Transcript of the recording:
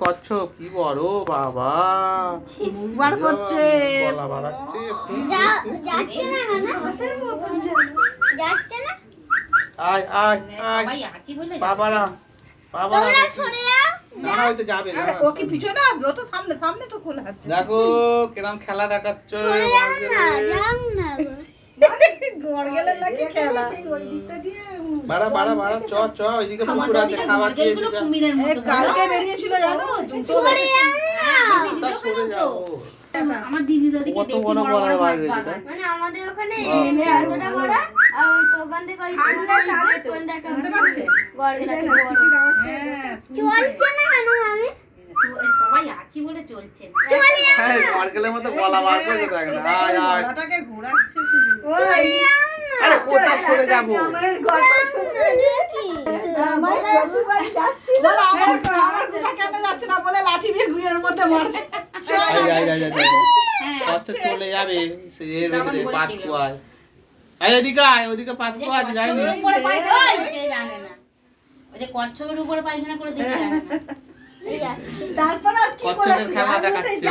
কচ্ছপ কি বড় বাবা, মুখ বার করছে, গলা বাড়াচ্ছে, যাচ্ছে না যাচ্ছে না। আয় আয় আয় বাবারা, বাবারা তোমরা সরে যাও। না ওই তো যাবে। আরে ও কি পিছনে আসবে? ও তো সামনে সামনে তো খোলা আছে। দেখো কিরম খেলা দেখাচ্ছে। সরে যাও না, যাও না। গড় গেলে নাকি খেলা। বাড়া বাড়া বাড়া, চ চ ওইদিকে পুকুর আছে, খাবার দিয়ে দিগা। এই কালকে বেরিয়েছিল জানো, দুটো সরে যাও না। তা সরে যাও। আমার দিদি ওদিকে কত বেশি বড় বড় বড় বড় বাড়ি মাছ এটা। বাগান। মানে আমাদের ওখানে এতটা বড় আর ওই তো ওখান থেকে ওই পয়েন্ট দেখা শুনতে পাচ্ছে? গড় গেলে বড়। হ্যাঁ, চলছে না কেন আমি? তো এই সবাই আছি বলে চলছে। চলে যাও হ্যাঁ মার্কেলের মতো গলা বার করে দেখ না। আয় আয়, গলাটাকে ঘোরাচ্ছে শুধু। আরে কোথায় সরে যাবো। বলে আমার কোথা কেন যাচ্ছে না বলে লাঠি দিয়ে গুয়ের মধ্যে মারছে। আয় আয় আয় আয়। হ্যাঁ কচ্ছপ চলে যাবে সে এর তখন ভিতরে বলছিল। পাত কুয়ায়। আয় এদিকে আয়, ওদিকে পাত কুয়া আছে যায়নি। কচ্ছপের উপরে পায়খানা কে জানে না। ওই যে কচ্ছপের উপরে পায়খানা করে দেখে জানে না। এই যাচ্ছে। কচ্ছপের খেলা দেখাচ্ছে।